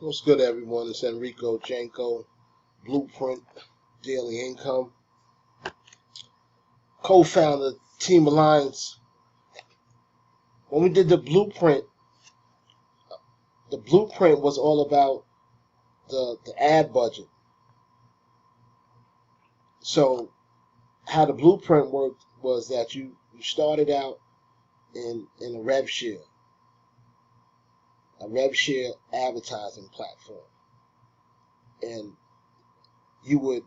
What's good, everyone? It's Enricojenko, Blueprint Daily Income, co-founder Team Alliance. When we did the blueprint was all about the ad budget. So how the blueprint worked was that you started out in a rev share advertising platform, and you would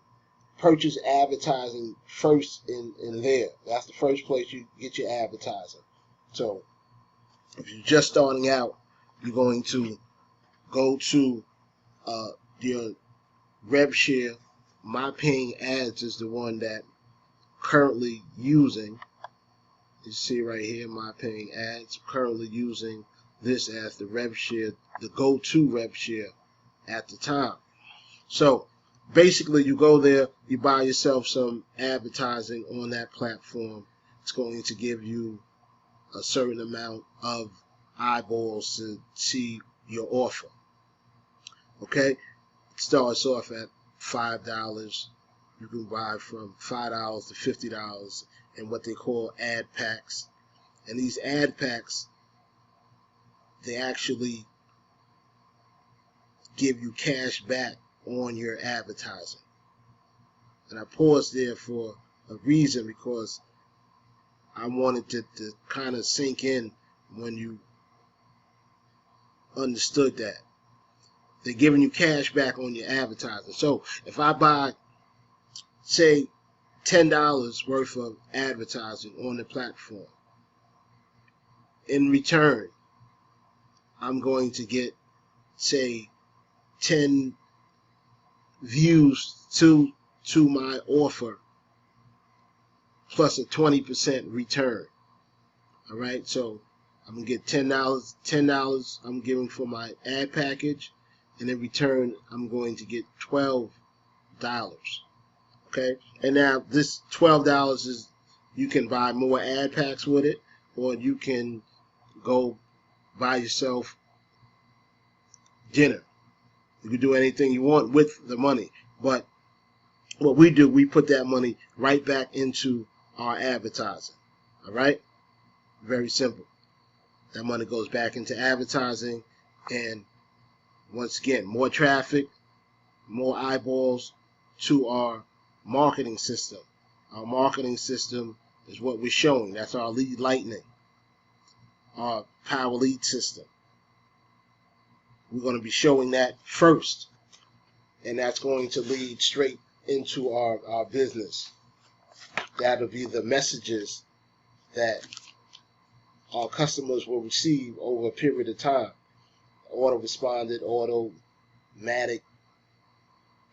purchase advertising first in there. That's the first place you get your advertising. So if you're just starting out, you're going to go to your rev share. My paying ads is the one that currently using. You see right here, my paying ads. Currently using this as the rev share, the go-to rev share at the time. So basically, you go there, you buy yourself some advertising on that platform. It's going to give you a certain amount of eyeballs to see your offer. Okay, it starts off at $5. You can buy from $5 to $50 in what they call ad packs. And these ad packs, they actually give you cash back on your advertising. And I paused there for a reason, because I wanted it to kind of sink in when you understood that. They're giving you cash back on your advertising. So if I buy, say, $10 worth of advertising on the platform, in return, I'm going to get, say, 10 views to my offer, plus a 20% return. All right, so I'm gonna get $10 I'm giving for my ad package, and in return I'm going to get $12. Okay, and now this $12 is, you can buy more ad packs with it, or you can go buy yourself dinner. You can do anything you want with the money. But what we do, we put that money right back into our advertising. All right? Very simple. That money goes back into advertising, and once again, more traffic, more eyeballs to our marketing system. Our marketing system is what we're showing. That's our lead lightning, our power lead system. We're going to be showing that first, and that's going to lead straight into our business. That'll be the messages that our customers will receive over a period of time. Auto-responded, automatic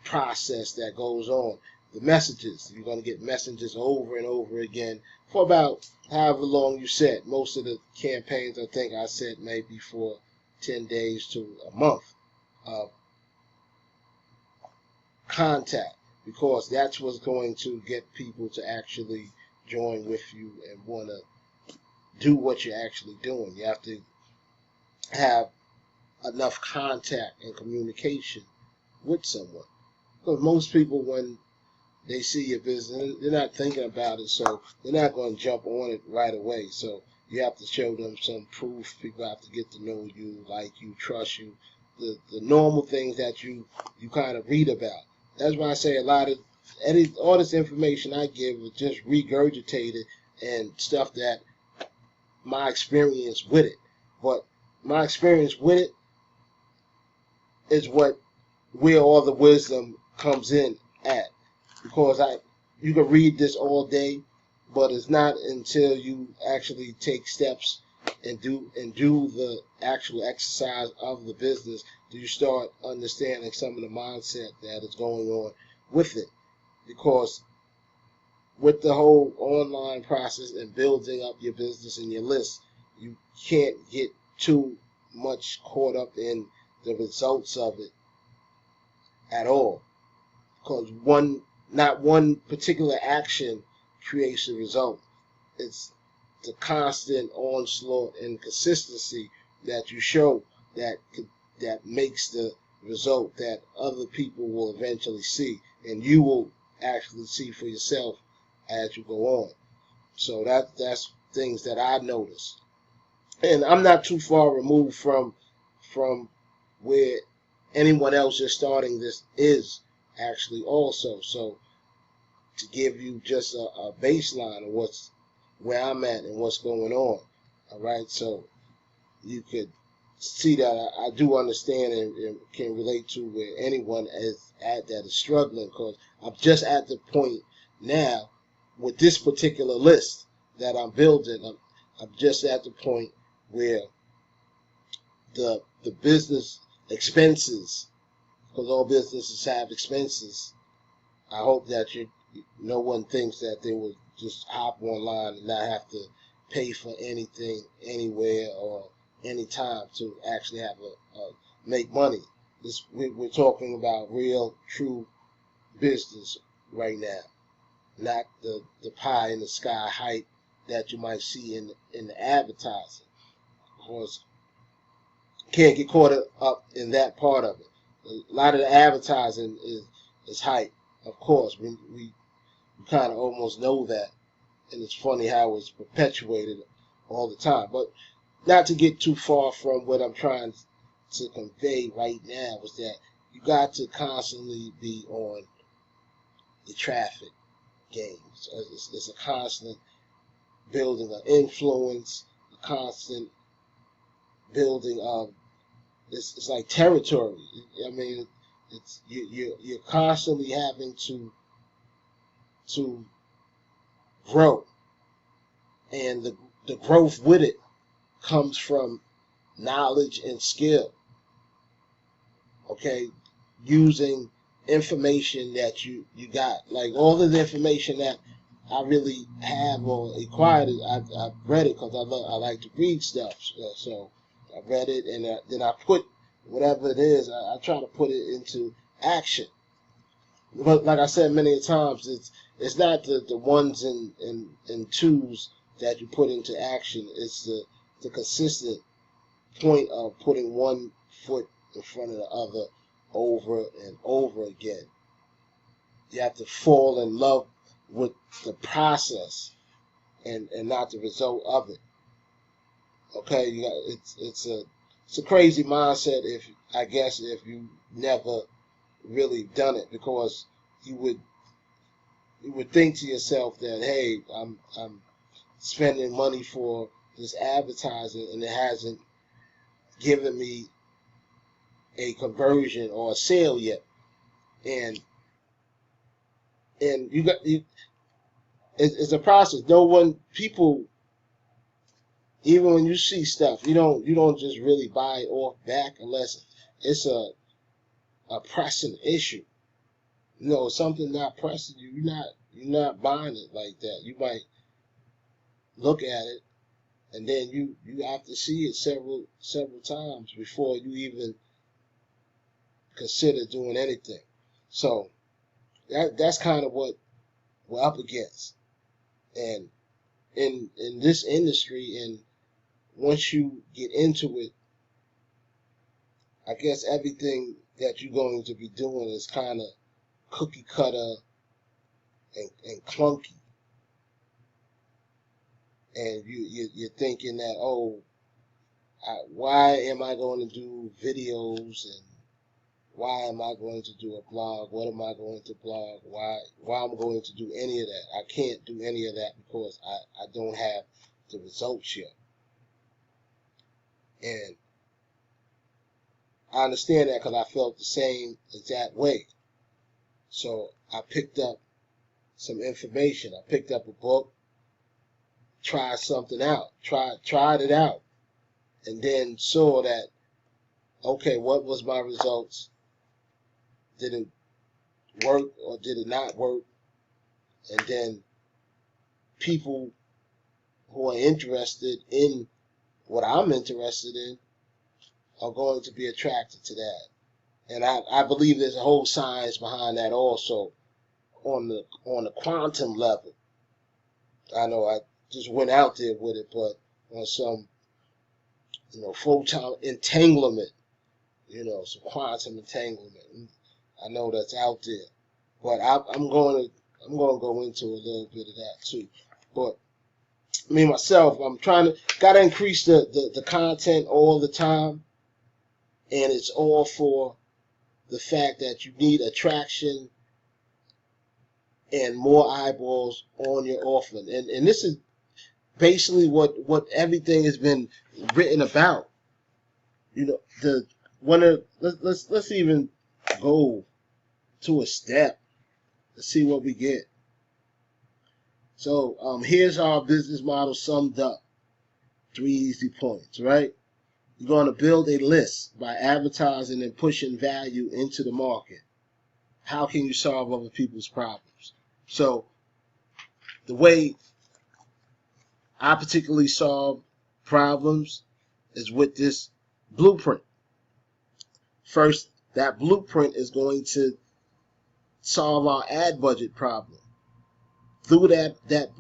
process that goes on. The messages, you're going to get messages over and over again for about however long you set. Most of the campaigns, I think I set maybe for 10 days to a month of contact, because that's what's going to get people to actually join with you and want to do what you're actually doing. You have to have enough contact and communication with someone. Because most people, when they see your business, they're not thinking about it, so they're not going to jump on it right away. So you have to show them some proof. People have to get to know you, like you, trust you, the normal things that you kind of read about. That's why I say all this information I give is just regurgitated and stuff that my experience with it. But my experience with it is where all the wisdom comes in at. Because you can read this all day, but it's not until you actually take steps and do the actual exercise of the business do you start understanding some of the mindset that is going on with it. Because with the whole online process and building up your business and your list, you can't get too much caught up in the results of it at all. Because not one particular action creates a result. It's the constant onslaught and consistency that you show that makes the result that other people will eventually see, and you will actually see for yourself as you go on. So that's things that I notice, and I'm not too far removed from where anyone else just starting this is actually also. So to give you just a baseline of what's where I'm at and what's going on. All right, so you could see that I do understand and can relate to where anyone is at that is struggling, because I'm just at the point now with this particular list that I'm building. I'm just at the point where the business expenses, because all businesses have expenses. I hope that no one thinks that they will just hop online and not have to pay for anything anywhere or anytime to actually have a make money. We're talking about real, true business right now, not the pie in the sky hype that you might see in the advertising. Of course, can't get caught up in that part of it. A lot of the advertising is hype. Of course, we kind of almost know that, and it's funny how it's perpetuated all the time. But not to get too far from what I'm trying to convey right now is that you got to constantly be on the traffic game. So it's a constant building of influence, a constant building of it's like territory. I mean, it's you're constantly having to grow, and the growth with it comes from knowledge and skill. Okay, using information that you got, like all of the information that I really have or acquired. I've read it because I like to read stuff. So I read it, and then I put whatever it is. I try to put it into action. But like I said many times, it's not the ones and twos that you put into action. It's the consistent point of putting one foot in front of the other over and over again. You have to fall in love with the process and not the result of it. Okay, it's a crazy mindset if you never really done it, because you would think to yourself that, hey, I'm spending money for this advertising and it hasn't given me a conversion or a sale yet, and it's a process. No one people even when you see stuff, you don't just really buy it off back unless it's a pressing issue. Something not pressing you, you're not buying it like that. You might look at it, and then you have to see it several times before you even consider doing anything. So that's kind of what we're up against, and in this industry, and once you get into it, I guess everything that you're going to be doing is kind of cookie cutter and clunky, and you're thinking that, oh, why am I going to do videos, and why am I going to do a blog? What am I going to blog? Why I'm going to do any of that? I can't do any of that because I don't have the results yet. And I understand that because I felt the same exact way. So I picked up some information. I picked up a book, tried something out, tried it out, and then saw that, okay, what was my results? Did it work or did it not work? And then people who are interested in what I'm interested in are going to be attracted to that. And I believe there's a whole science behind that also on the quantum level. I know I just went out there with it, but on some photon entanglement, some quantum entanglement. I know that's out there, but I'm going to go into a little bit of that too. But me myself, I'm gotta increase the content all the time, and it's all for the fact that you need attraction and more eyeballs on your offer. And this is basically what everything has been written about. Let's even go to a step. Let's see what we get. So here's our business model summed up. 3 easy points, right? You're going to build a list by advertising and pushing value into the market. How can you solve other people's problems? So the way I particularly solve problems is with this blueprint. First, that blueprint is going to solve our ad budget problem. Through that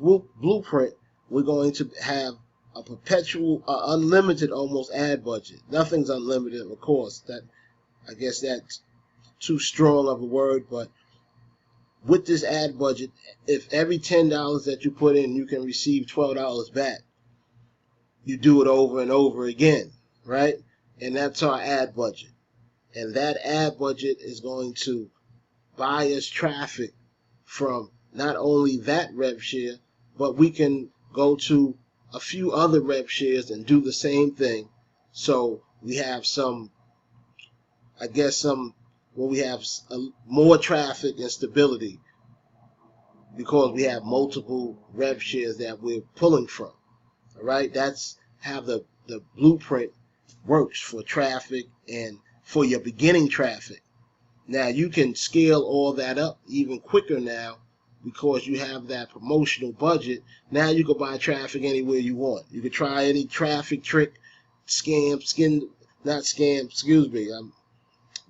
blueprint, we're going to have a perpetual, unlimited almost ad budget. Nothing's unlimited, of course. I guess that's too strong of a word, but with this ad budget, if every $10 that you put in, you can receive $12 back, you do it over and over again, right? And that's our ad budget. And that ad budget is going to buy us traffic from not only that rev share, but we can go to a few other rev shares and do the same thing. So we have we have more traffic and stability because we have multiple rev shares that we're pulling from. All right, that's how the blueprint works for traffic and for your beginning traffic. Now you can scale all that up even quicker now because you have that promotional budget. Now you can buy traffic anywhere you want. You can try any traffic trick,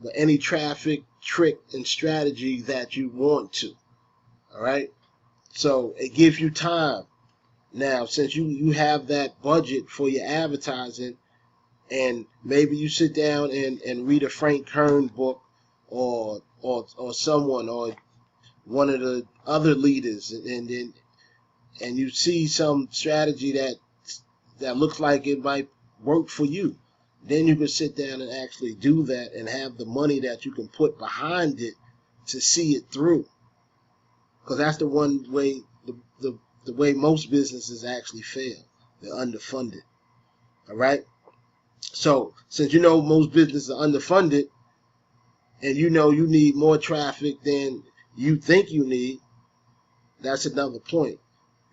but any traffic trick and strategy that you want to. All right. So it gives you time. Now, since you have that budget for your advertising, and maybe you sit down and read a Frank Kern book or someone or one of the other leaders, and you see some strategy that looks like it might work for you, then you can sit down and actually do that and have the money that you can put behind it to see it through. Because that's the one way, the way most businesses actually fail. They're underfunded. All right? So since you know most businesses are underfunded, and you know you need more traffic than you think you need, that's another point.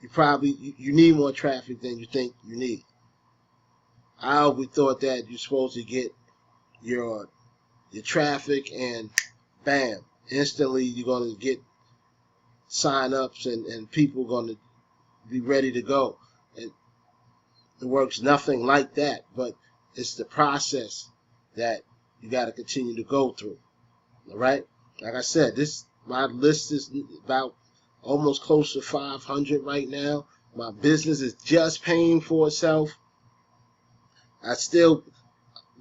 You need more traffic than you think you need. I always thought that you're supposed to get your traffic and bam, instantly you're going to get sign-ups and people going to be ready to go. It works nothing like that, but it's the process that you got to continue to go through. All right? Like I said, my list is about almost close to 500 right now. My business is just paying for itself.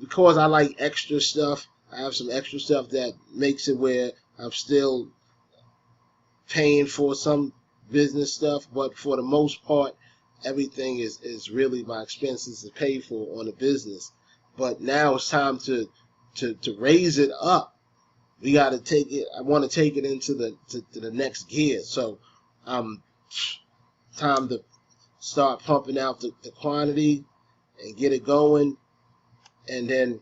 Because I like extra stuff, I have some extra stuff that makes it where I'm still paying for some business stuff, but for the most part, everything is really my expenses to pay for on the business. But now it's time to raise it up. We got to take it. I want to take it into the next gear. So, time to start pumping out the quantity and get it going, and then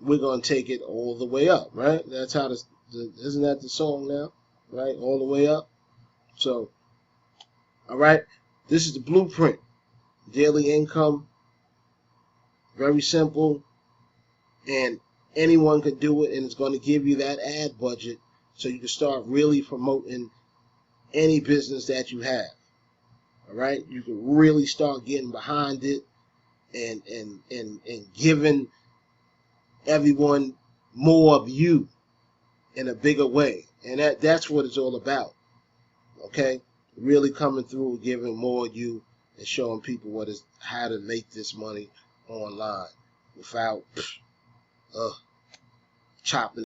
we're gonna take it all the way up, right? That's how isn't that the song now, right? All the way up. So, all right, this is the blueprint. Daily income, very simple, and anyone can do it, and it's going to give you that ad budget so you can start really promoting any business that you have. All right, you can really start getting behind it and giving everyone more of you in a bigger way, and that's what it's all about. Okay, really coming through, giving more of you, and showing people how to make this money online without chopping